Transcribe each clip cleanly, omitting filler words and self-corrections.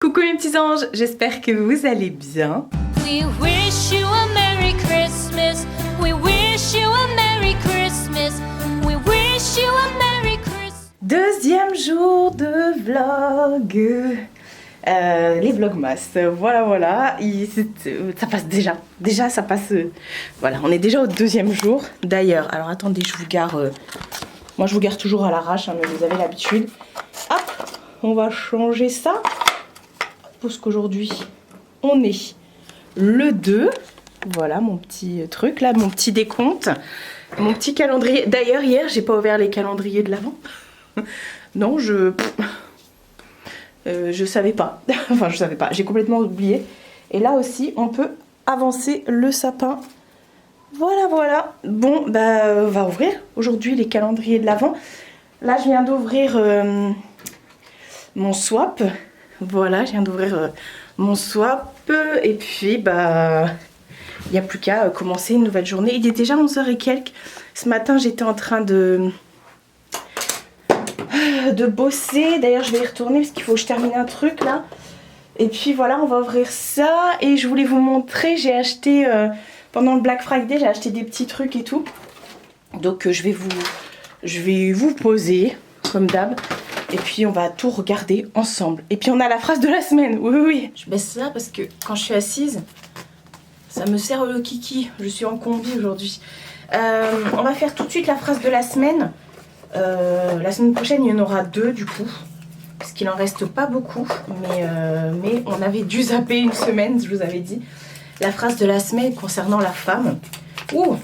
Coucou mes petits anges, j'espère que vous allez bien. We wish you a Merry Christmas. We wish you a Merry Christmas. We wish you a Merry Christmas. Deuxième jour de vlog. Les vlogmas, voilà, ça passe déjà ça passe, voilà, on est déjà au deuxième jour. D'ailleurs, alors attendez, je vous gare, moi je vous gare toujours à l'arrache, hein, mais vous avez l'habitude. Hop, on va changer ça. Parce qu'aujourd'hui on est le 2. Voilà mon petit truc là, mon petit décompte, mon petit calendrier. D'ailleurs hier j'ai pas ouvert les calendriers de l'Avent. Non, je savais pas. Enfin je savais pas, j'ai complètement oublié. Et là aussi on peut avancer le sapin. Voilà. Bon bah on va ouvrir aujourd'hui les calendriers de l'Avent. Là je viens d'ouvrir mon swap. Voilà, je viens d'ouvrir mon swap et puis bah il n'y a plus qu'à commencer une nouvelle journée. Il est déjà 11h et quelques. Ce matin j'étais en train de bosser. D'ailleurs je vais y retourner parce qu'il faut que je termine un truc là. Et puis voilà, on va ouvrir ça. Et je voulais vous montrer, j'ai acheté pendant le Black Friday, j'ai acheté des petits trucs et tout. Donc je vais vous poser comme d'hab. Et puis on va tout regarder ensemble. Et puis on a la phrase de la semaine. Oui. Je baisse ça parce que quand je suis assise, ça me sert le kiki. Je suis en combi aujourd'hui. On va faire tout de suite la phrase de la semaine. La semaine prochaine, il y en aura 2 du coup. Parce qu'il en reste pas beaucoup. Mais on avait dû zapper une semaine, je vous avais dit. La phrase de la semaine concernant la femme. Ouh,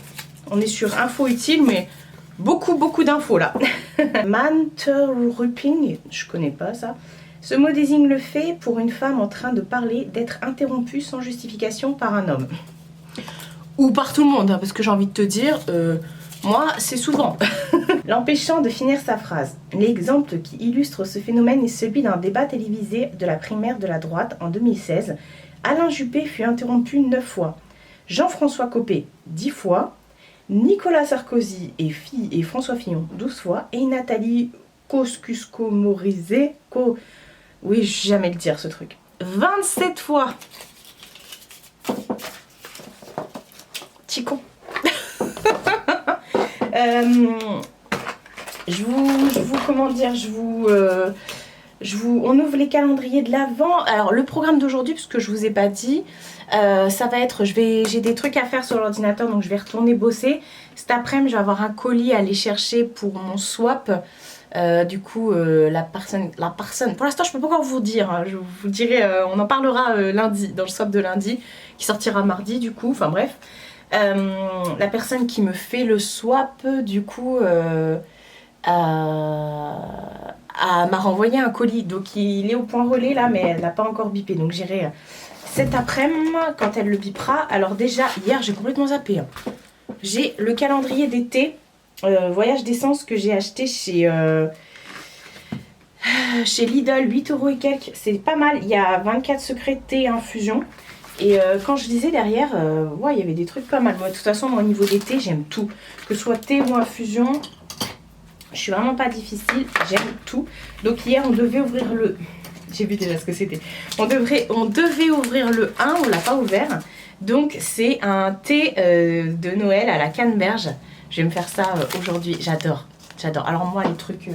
on est sur info utile, mais beaucoup d'infos là. Manterruping, je connais pas ça. Ce mot désigne le fait pour une femme en train de parler d'être interrompue sans justification par un homme. Ou par tout le monde, hein, parce que j'ai envie de te dire, moi c'est souvent. L'empêchant de finir sa phrase. L'exemple qui illustre ce phénomène est celui d'un débat télévisé de la primaire de la droite en 2016. Alain Juppé fut interrompu 9 fois. Jean-François Copé 10 fois. Nicolas Sarkozy et François Fillon 12 fois. Et Nathalie Kosciusko-Morizet, oui, je vais jamais le dire ce truc, 27 fois. Petit con. On ouvre les calendriers de l'Avent. Alors le programme d'aujourd'hui, parce que je vous ai pas dit, ça va être, j'ai des trucs à faire sur l'ordinateur, donc je vais retourner bosser. Cet après-midi, je vais avoir un colis à aller chercher pour mon swap. Du coup, la personne, pour l'instant je peux pas encore vous dire, hein, je vous dirai, on en parlera lundi, dans le swap de lundi, qui sortira mardi du coup, enfin bref. La personne qui me fait le swap, du coup, m'a renvoyé un colis, donc il est au point relais là, mais elle n'a pas encore bipé, donc j'irai cet après-midi quand elle le bipera. Alors déjà, hier j'ai complètement zappé, hein. J'ai le calendrier d'été, voyage d'essence que j'ai acheté chez Lidl, 8 € et quelques, c'est pas mal, il y a 24 secrets de thé infusion. Et quand je lisais derrière, ouais, il y avait des trucs pas mal. Moi, de toute façon, moi, au niveau des thés, j'aime tout. Que ce soit thé ou infusion, je suis vraiment pas difficile, j'aime tout. Donc hier, on devait ouvrir le... J'ai vu déjà ce que c'était. On devait ouvrir le 1, on l'a pas ouvert. Donc c'est un thé de Noël à la canneberge. Je vais me faire ça aujourd'hui, j'adore. Alors moi, les trucs...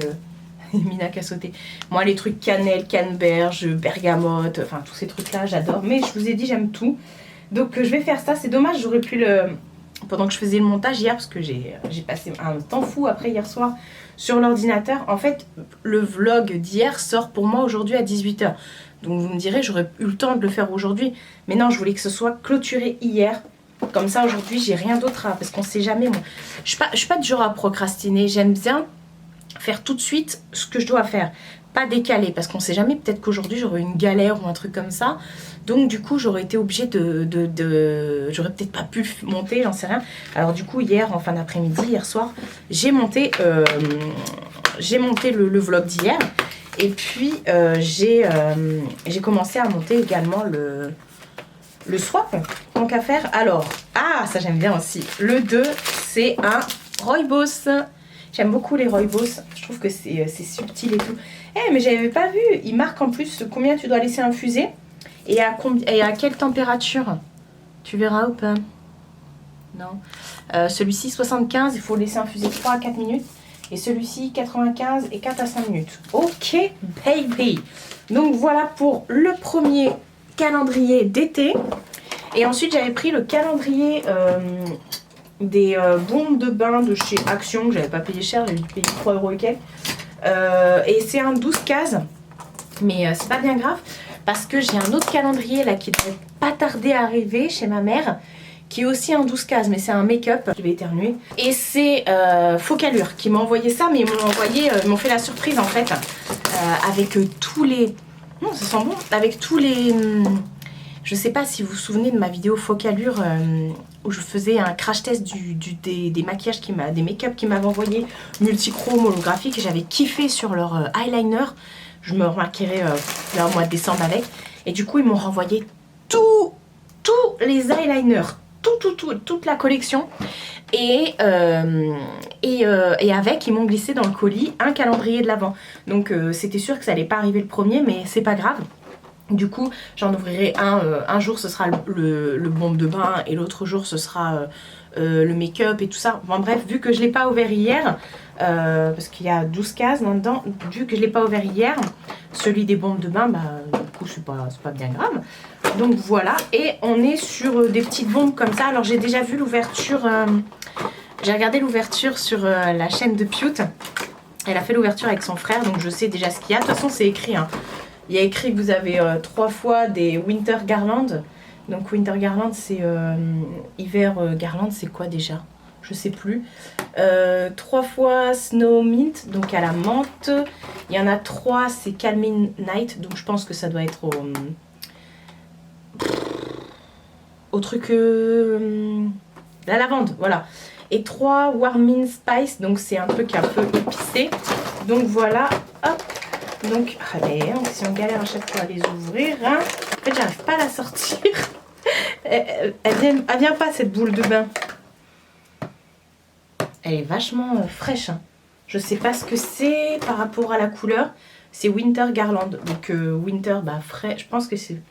Mina qui a sauté. Moi les trucs cannelle, canneberge, bergamote, enfin tous ces trucs là j'adore. Mais je vous ai dit j'aime tout. Donc je vais faire ça. C'est dommage, j'aurais pu le... Pendant que je faisais le montage hier, parce que j'ai passé un temps fou après hier soir sur l'ordinateur. En fait le vlog d'hier sort pour moi aujourd'hui à 18 h. Donc vous me direz j'aurais eu le temps de le faire aujourd'hui. Mais non, je voulais que ce soit clôturé hier. Comme ça aujourd'hui j'ai rien d'autre à... Parce qu'on sait jamais moi. Je suis pas du genre à procrastiner. J'aime bien faire tout de suite ce que je dois faire, pas décaler, parce qu'on sait jamais, peut-être qu'aujourd'hui j'aurais une galère ou un truc comme ça, donc du coup j'aurais été obligée j'aurais peut-être pas pu monter, j'en sais rien. Alors du coup hier en fin d'après-midi, hier soir, j'ai monté le vlog d'hier, et puis j'ai commencé à monter également le swap, tant qu'à faire. Alors, ça j'aime bien aussi, le 2 c'est un Rooibos J'aime beaucoup les rooibos, je trouve que c'est subtil et tout. Eh mais j'avais pas vu, il marque en plus combien tu dois laisser infuser et à quelle température. Tu verras ou pas? Non. Celui-ci 75, il faut le laisser infuser 3 à 4 minutes. Et celui-ci 95 et 4 à 5 minutes. Ok baby. Donc voilà pour le premier calendrier d'été. Et ensuite j'avais pris le calendrier des bombes de bain de chez Action, que j'avais pas payé cher, j'ai dû payer 3 € et quelques. Et c'est un 12 cases, mais c'est pas bien grave parce que j'ai un autre calendrier là qui devrait pas tarder à arriver chez ma mère, qui est aussi un 12 cases, mais c'est un make-up, je vais éternuer. Et c'est Focalure qui m'a envoyé ça, mais ils m'ont fait la surprise en fait, avec tous les... Non, ça sent bon. Avec tous les... Je sais pas si vous vous souvenez de ma vidéo Focalure où je faisais un crash test des maquillages, des make-up qui m'avaient envoyé multichrome, holographique, et j'avais kiffé sur leur eyeliner. Je me remaquillerai là au mois de décembre avec. Et du coup, ils m'ont renvoyé tous les eyeliners, toute la collection. Et avec, ils m'ont glissé dans le colis un calendrier de l'Avent. Donc c'était sûr que ça allait pas arriver le premier, mais c'est pas grave. Du coup, j'en ouvrirai un jour, ce sera le bombe de bain, et l'autre jour, ce sera le make-up et tout ça. Bon, bref, vu que je ne l'ai pas ouvert hier, parce qu'il y a 12 cases là-dedans, vu que je ne l'ai pas ouvert hier, celui des bombes de bain, bah, du coup, c'est pas bien grave. Donc voilà, et on est sur des petites bombes comme ça. Alors, j'ai déjà vu l'ouverture, j'ai regardé l'ouverture sur la chaîne de Pute. Elle a fait l'ouverture avec son frère, donc je sais déjà ce qu'il y a. De toute façon, c'est écrit, hein. Il y a écrit que vous avez 3 fois des Winter Garland. Donc Winter Garland, c'est hiver Garland, c'est quoi déjà? Je sais plus. 3 fois Snow Mint, donc à la menthe. Il y en a 3, c'est Calming Night, donc je pense que ça doit être au truc... la lavande, voilà. Et 3 Warming Spice, donc c'est un truc un peu épicé. Donc voilà, hop. Donc, allez, si on galère à chaque fois à les ouvrir, hein. En fait, j'arrive pas à la sortir. Elle vient pas, cette boule de bain. Elle est vachement fraîche, hein. Je sais pas ce que c'est par rapport à la couleur. C'est Winter Garland. Donc, Winter, bah, frais. Je pense que c'est...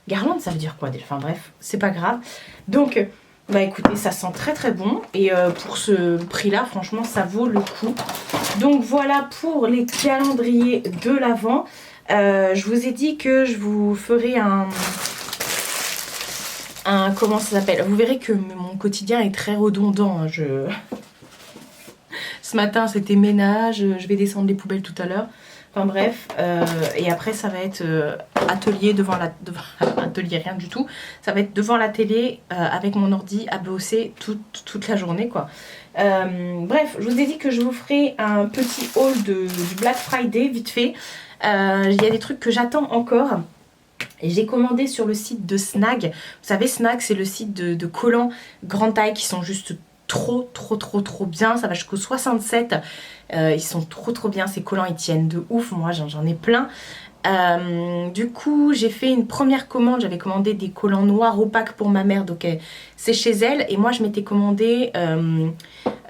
Garland, ça veut dire quoi déjà? Enfin, bref, c'est pas grave. Donc... Bah écoutez, ça sent très très bon et pour ce prix là, franchement, ça vaut le coup. Donc voilà pour les calendriers de l'Avent. Je vous ai dit que je vous ferai un comment ça s'appelle? Vous verrez que mon quotidien est très redondant, hein. Ce matin, c'était ménage, je vais descendre les poubelles tout à l'heure. Enfin bref, et après ça va être atelier atelier, rien du tout. Ça va être devant la télé avec mon ordi à bosser toute la journée quoi. Bref, je vous ai dit que je vous ferai un petit haul du Black Friday vite fait. Il y a des trucs que j'attends encore. Et j'ai commandé sur le site de Snag. Vous savez, Snag, c'est le site de collants grande taille qui sont juste trop bien. Ça va jusqu'au 67. Ils sont trop bien. Ces collants, ils tiennent de ouf. Moi, j'en ai plein. Du coup, j'ai fait une première commande. J'avais commandé des collants noirs opaques pour ma mère. Donc, c'est chez elle. Et moi, je m'étais commandé...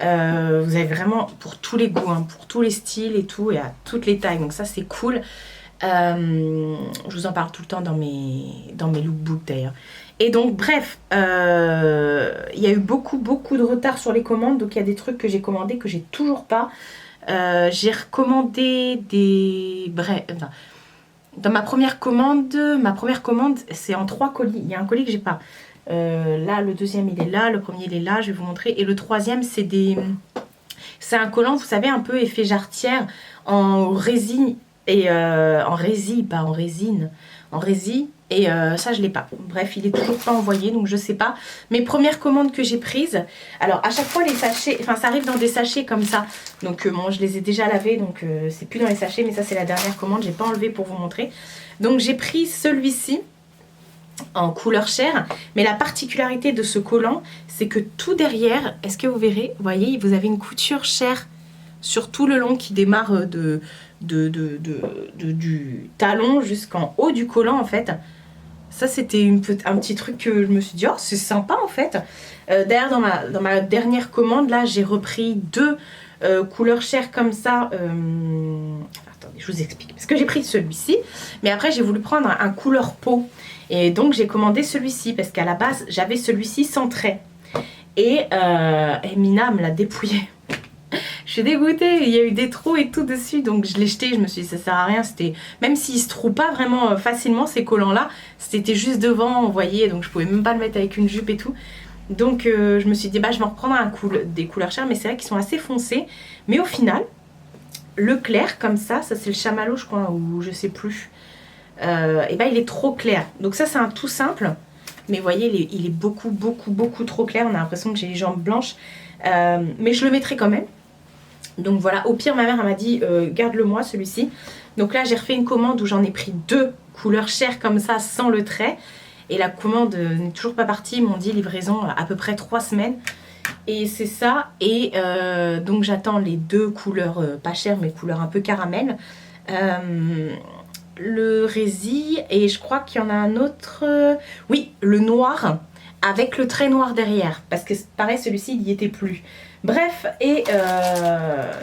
vous avez vraiment pour tous les goûts, hein, pour tous les styles et tout. Et à toutes les tailles. Donc, ça, c'est cool. Je vous en parle tout le temps dans mes lookbooks d'ailleurs. Et donc bref, il y a eu beaucoup de retard sur les commandes. Donc il y a des trucs que j'ai commandés que j'ai toujours pas. J'ai recommandé des... Bref, enfin, dans ma première commande c'est en 3 colis. Il y a un colis que j'ai pas. Là le deuxième il est là, le premier il est là, je vais vous montrer. Et le troisième c'est un collant, vous savez, un peu effet jarretière en résine. Et en résine, pas en résine, en résine, et ça je l'ai pas. Bref, il est toujours pas envoyé, donc je sais pas. Mes premières commandes que j'ai prises, alors à chaque fois les sachets, enfin ça arrive dans des sachets comme ça, donc bon je les ai déjà lavés, donc c'est plus dans les sachets, mais ça c'est la dernière commande, j'ai pas enlevé pour vous montrer. Donc j'ai pris celui-ci en couleur chair, mais la particularité de ce collant, c'est que tout derrière, est-ce que vous verrez, vous voyez, vous avez une couture chair sur tout le long qui démarre du talon jusqu'en haut du collant en fait. Ça c'était un petit truc que je me suis dit, oh c'est sympa en fait. D'ailleurs dans ma dernière commande là, j'ai repris 2 couleur chair comme ça. Attendez, je vous explique. Parce que j'ai pris celui-ci, mais après j'ai voulu prendre un couleur peau. Et donc j'ai commandé celui-ci, parce qu'à la base j'avais celui-ci sans trait. Et Mina me l'a dépouillé. Je suis dégoûtée, il y a eu des trous et tout dessus, donc je l'ai jeté, je me suis dit ça sert à rien, c'était même s'il se trouve pas vraiment facilement ces collants là, c'était juste devant, vous voyez, donc je pouvais même pas le mettre avec une jupe et tout. Donc je me suis dit bah je vais en reprendre des couleurs chères, mais c'est vrai qu'ils sont assez foncés, mais au final, le clair comme ça c'est le chamallow je crois, ou je sais plus, et bah il est trop clair, donc ça c'est un tout simple, mais vous voyez il est beaucoup trop clair, on a l'impression que j'ai les jambes blanches, mais je le mettrai quand même. Donc voilà, au pire ma mère elle m'a dit garde-le moi celui-ci. Donc là j'ai refait une commande où j'en ai pris 2 couleurs chères comme ça sans le trait. Et la commande n'est toujours pas partie, ils m'ont dit livraison à peu près 3 semaines. Et c'est ça, et donc j'attends les 2 couleurs pas chères mais couleurs un peu caramel. Le résille, et je crois qu'il y en a un autre, oui le noir avec le trait noir derrière. Parce que pareil celui-ci il n'y était plus. Bref, et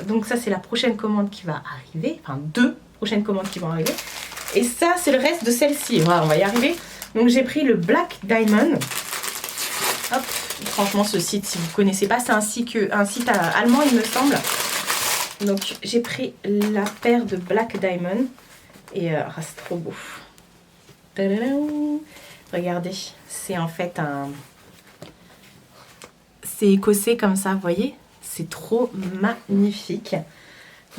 donc ça c'est la prochaine commande qui va arriver, enfin 2 prochaines commandes qui vont arriver. Et ça c'est le reste de celle-ci, voilà, on va y arriver. Donc j'ai pris le Black Diamond. Hop, franchement ce site si vous ne connaissez pas, c'est un site allemand il me semble. Donc j'ai pris la paire de Black Diamond. Et c'est trop beau. Tadadam. Regardez, c'est en fait un... C'est écossais comme ça, vous voyez? C'est trop magnifique.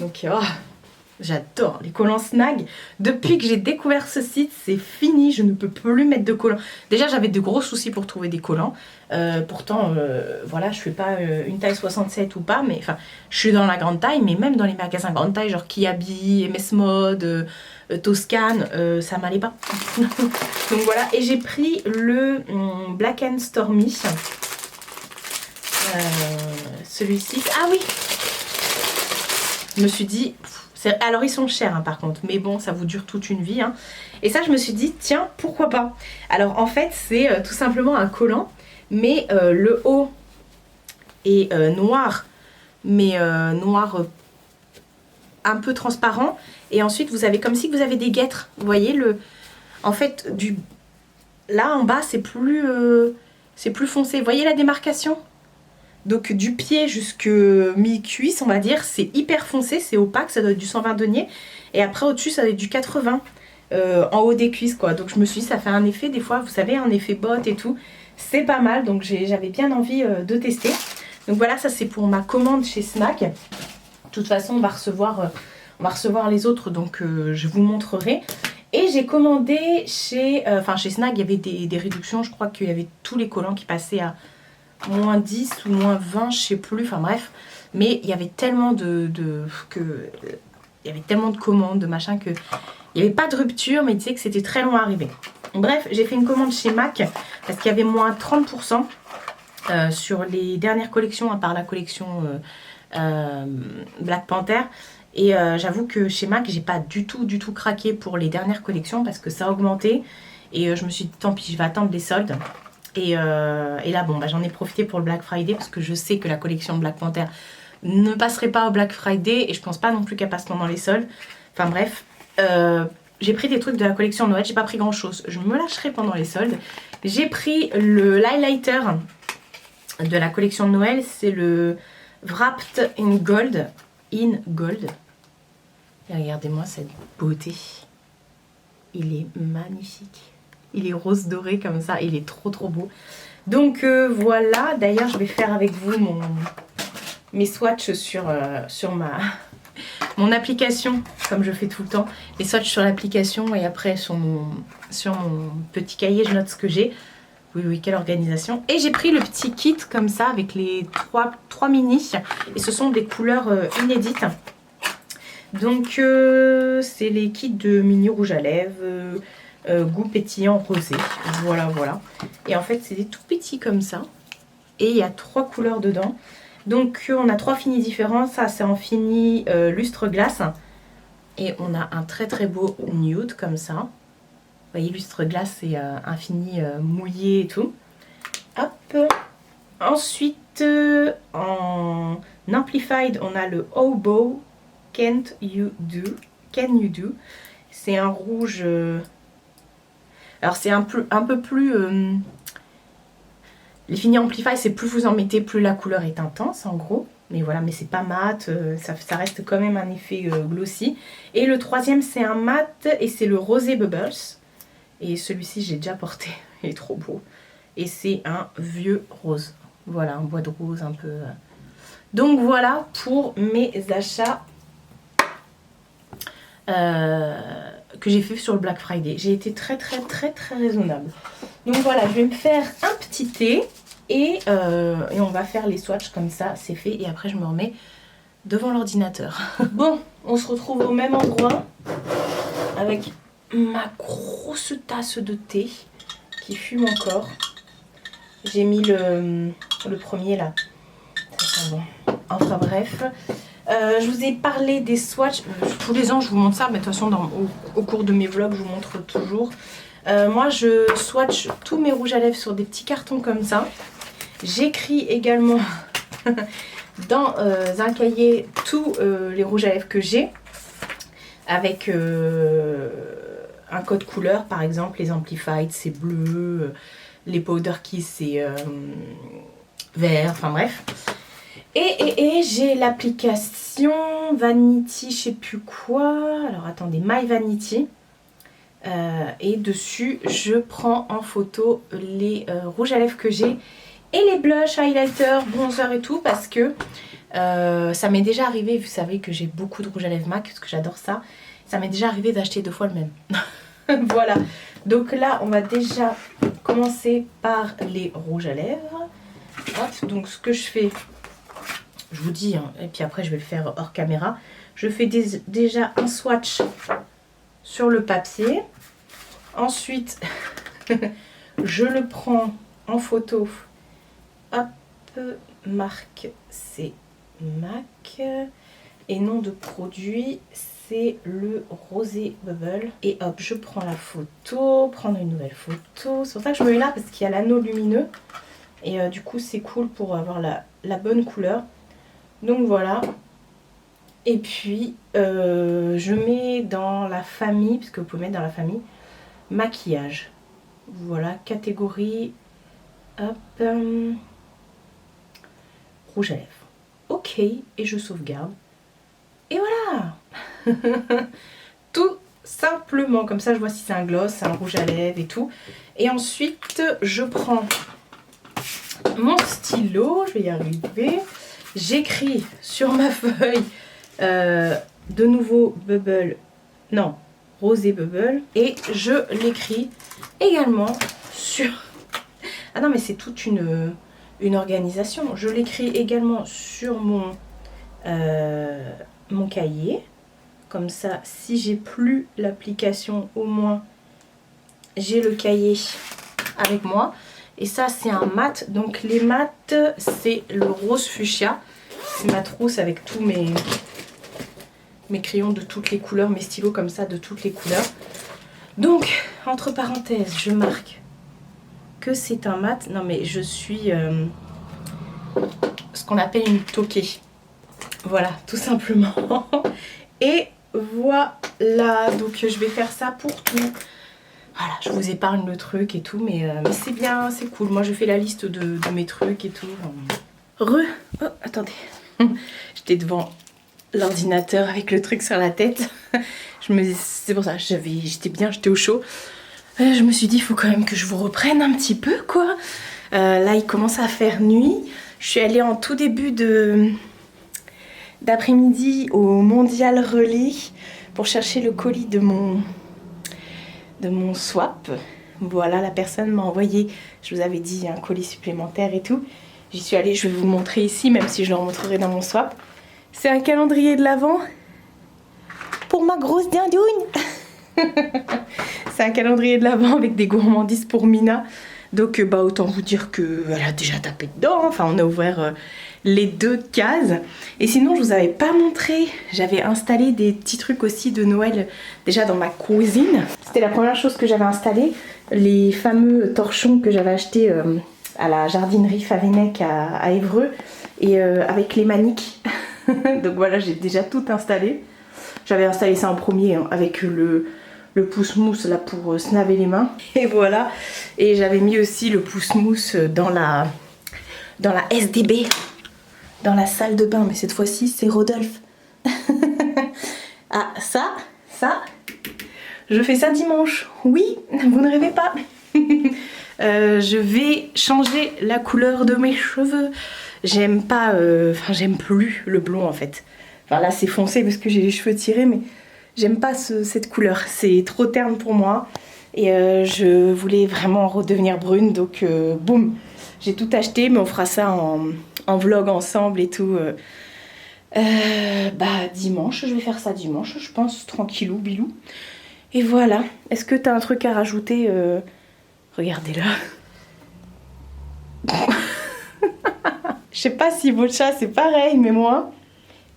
Donc, oh, j'adore les collants Snag. Depuis que j'ai découvert ce site, c'est fini. Je ne peux plus mettre de collants. Déjà, j'avais de gros soucis pour trouver des collants. Pourtant, voilà, je fais pas une taille 67 ou pas. Mais enfin, je suis dans la grande taille. Mais même dans les magasins grande taille, genre Kiabi, MS Mode, Toscane, ça m'allait pas. Donc voilà. Et j'ai pris le Black and Stormy. Celui-ci, ah oui, je me suis dit, alors ils sont chers hein, par contre, mais bon ça vous dure toute une vie hein. Et ça je me suis dit tiens pourquoi pas. Alors en fait c'est tout simplement un collant, mais le haut est noir, mais noir un peu transparent, et ensuite vous avez comme si vous avez des guêtres, vous voyez en fait là en bas c'est plus foncé, vous voyez la démarcation. Donc du pied jusque mi-cuisse on va dire, c'est hyper foncé, c'est opaque, ça doit être du 120 deniers. Et après au-dessus ça doit être du 80 en haut des cuisses quoi. Donc je me suis dit ça fait un effet des fois, vous savez, un effet botte et tout. C'est pas mal, donc j'avais bien envie de tester. Donc voilà, ça c'est pour ma commande chez Snack. De toute façon on va recevoir les autres, donc je vous montrerai. Et j'ai commandé chez Snack, il y avait des réductions, je crois qu'il y avait tous les collants qui passaient à moins 10 ou moins 20, je sais plus, enfin bref. Mais il y avait tellement il y avait tellement de commandes, de machin, que il n'y avait pas de rupture, mais il disait que c'était très long à arriver. Bref, j'ai fait une commande chez MAC, parce qu'il y avait moins 30% sur les dernières collections, à part la collection Black Panther. Et j'avoue que chez MAC, j'ai pas du tout craqué pour les dernières collections, parce que ça a augmenté. Et je me suis dit, tant pis, je vais attendre les soldes. Et là, bon, bah, j'en ai profité pour le Black Friday, parce que je sais que la collection Black Panther ne passerait pas au Black Friday, et je pense pas non plus qu'elle passe pendant les soldes. Enfin bref, j'ai pris des trucs de la collection Noël, j'ai pas pris grand chose, je me lâcherai pendant les soldes. J'ai pris l'highlighter de la collection de Noël, c'est le Wrapped in Gold. Et regardez-moi cette beauté, il est magnifique. Il est rose doré comme ça, il est trop beau. Donc voilà, d'ailleurs je vais faire avec vous mes swatchs sur mon application, comme je fais tout le temps. Les swatchs sur l'application et après sur mon petit cahier, je note ce que j'ai. Oui, quelle organisation. Et j'ai pris le petit kit comme ça avec les trois mini. Et ce sont des couleurs inédites. Donc c'est les kits de mini rouge à lèvres. Goût pétillant rosé, voilà. Et en fait c'est des tout petits comme ça, et il y a 3 couleurs dedans. Donc on a 3 finis différents. Ça c'est en fini lustre glace, et on a un très beau nude comme ça. Vous voyez, lustre glace, c'est un fini mouillé et tout. Hop. Ensuite en Amplified, on a le Oboe Can You Do. C'est un rouge... alors c'est un peu plus... les finis Amplify, c'est plus vous en mettez, plus la couleur est intense en gros. Mais voilà, mais c'est pas mat, ça reste quand même un effet glossy. Et le troisième, c'est un mat et c'est le Rosé Bubbles. Et celui-ci, j'ai déjà porté, il est trop beau. Et c'est un vieux rose. Voilà, un bois de rose un peu... Donc voilà pour mes achats que j'ai fait sur le Black Friday. J'ai été très raisonnable. Donc voilà, je vais me faire un petit thé. Et on va faire les swatchs comme ça, c'est fait. Et après je me remets devant l'ordinateur. Bon, on se retrouve au même endroit avec ma grosse tasse de thé qui fume encore. J'ai mis le premier là. Ça sent bon. Enfin bref. Je vous ai parlé des swatchs. Tous les ans je vous montre ça, mais de toute façon au cours de mes vlogs je vous montre toujours. Moi je swatch tous mes rouges à lèvres sur des petits cartons comme ça. J'écris également dans un cahier tous les rouges à lèvres que j'ai avec un code couleur, par exemple les Amplified c'est bleu, les Powder Kiss c'est vert, enfin bref. Et j'ai l'application Vanity, je sais plus quoi, alors attendez, My Vanity. Et dessus je prends en photo les rouges à lèvres que j'ai et les blushs, highlighters, bronzer et tout, parce que ça m'est déjà arrivé, vous savez que j'ai beaucoup de rouge à lèvres MAC parce que j'adore ça, ça m'est déjà arrivé d'acheter 2 fois le même. Voilà, donc là on va déjà commencer par les rouges à lèvres. Hop, donc ce que je fais, je vous dis, hein, et puis après je vais le faire hors caméra, je fais déjà un swatch sur le papier. Ensuite, je le prends en photo. Hop, marque, c'est MAC. Et nom de produit, c'est le Rosé Bubble. Et hop, je prends la photo, prendre une nouvelle photo. C'est pour ça que je me mets là, parce qu'il y a l'anneau lumineux. Et du coup, c'est cool pour avoir la bonne couleur. Donc voilà. Et puis, je mets dans la famille, parce que vous pouvez mettre dans la famille, maquillage. Voilà, catégorie, hop, rouge à lèvres. Ok, et je sauvegarde. Et voilà. Tout simplement, comme ça je vois si c'est un gloss, un rouge à lèvres et tout. Et ensuite, je prends mon stylo, je vais y arriver. J'écris sur ma feuille de nouveau Bubble, non, Rosé Bubble. Et je l'écris également sur... Ah non mais c'est toute une organisation. Je l'écris également sur mon cahier. Comme ça, si j'ai plus l'application, au moins j'ai le cahier avec moi. Et ça c'est un mat. Donc les mats, c'est le rose fuchsia. C'est ma trousse avec tous mes crayons de toutes les couleurs, mes stylos comme ça de toutes les couleurs. Donc, entre parenthèses, je marque que c'est un mat. Non mais je suis ce qu'on appelle une toquée. Voilà, tout simplement. Et voilà, donc je vais faire ça pour tout. Voilà, je vous épargne le truc et tout, mais c'est bien, c'est cool. Moi, je fais la liste de mes trucs et tout. Oh, attendez. J'étais devant l'ordinateur avec le truc sur la tête. C'est pour ça, j'étais au chaud. Je me suis dit, il faut quand même que je vous reprenne un petit peu, quoi. Là, il commence à faire nuit. Je suis allée en tout début d'après-midi au Mondial Relais pour chercher le colis de mon swap. Voilà, la personne m'a envoyé, je vous avais dit, un colis supplémentaire et tout. J'y suis allée, je vais vous montrer ici, même si je le remontrerai dans mon swap. C'est un calendrier de l'Avent pour ma grosse dindouille. C'est un calendrier de l'Avent avec des gourmandises pour Mina. Donc bah autant vous dire qu'elle a déjà tapé dedans. Enfin, on a ouvert les 2 cases. Et sinon, je vous avais pas montré, j'avais installé des petits trucs aussi de Noël déjà dans ma cuisine. C'était la première chose que j'avais installée. Les fameux torchons que j'avais achetés à la jardinerie Favennec à Évreux et avec les maniques. Donc voilà, j'ai déjà tout installé. J'avais installé ça en premier hein, avec le pouce-mousse là pour se laver les mains. Et voilà. Et j'avais mis aussi le pouce-mousse dans la SDB, dans la salle de bain. Mais cette fois-ci, c'est Rodolphe. Ah, ça, je fais ça dimanche. Oui, vous ne rêvez pas. Je vais changer la couleur de mes cheveux. J'aime pas, j'aime plus le blond en fait. Enfin là c'est foncé parce que j'ai les cheveux tirés, mais j'aime pas cette couleur. C'est trop terne pour moi. Et je voulais vraiment redevenir brune, donc boum, j'ai tout acheté, mais on fera ça en vlog ensemble et tout. Dimanche, je vais faire ça dimanche, je pense, tranquillou, bilou. Et voilà. Est-ce que t'as un truc à rajouter Regardez-la. Je sais pas si votre chat c'est pareil, mais moi,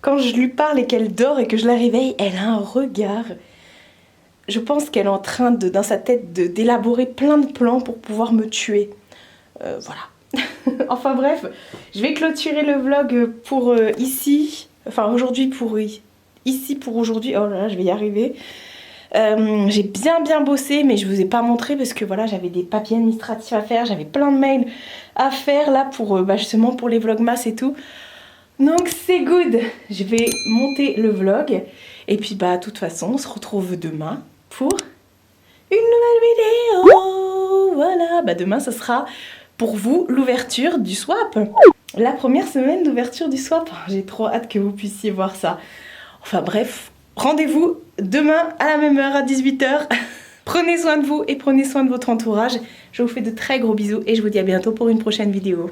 quand je lui parle et qu'elle dort et que je la réveille, elle a un regard. Je pense qu'elle est en train dans sa tête d'élaborer plein de plans pour pouvoir me tuer. Voilà. Enfin bref, je vais clôturer le vlog pour ici. Enfin aujourd'hui pour ici pour aujourd'hui. Oh là là, je vais y arriver. J'ai bien bossé, mais je vous ai pas montré parce que voilà, j'avais des papiers administratifs à faire, j'avais plein de mails à faire là pour justement pour les vlogmas et tout. Donc c'est good. Je vais monter le vlog et puis de toute façon, on se retrouve demain pour une nouvelle vidéo. Voilà, demain ce sera pour vous l'ouverture du swap. La première semaine d'ouverture du swap. J'ai trop hâte que vous puissiez voir ça. Enfin bref, rendez-vous demain à la même heure à 18 h. Prenez soin de vous et prenez soin de votre entourage. Je vous fais de très gros bisous et je vous dis à bientôt pour une prochaine vidéo.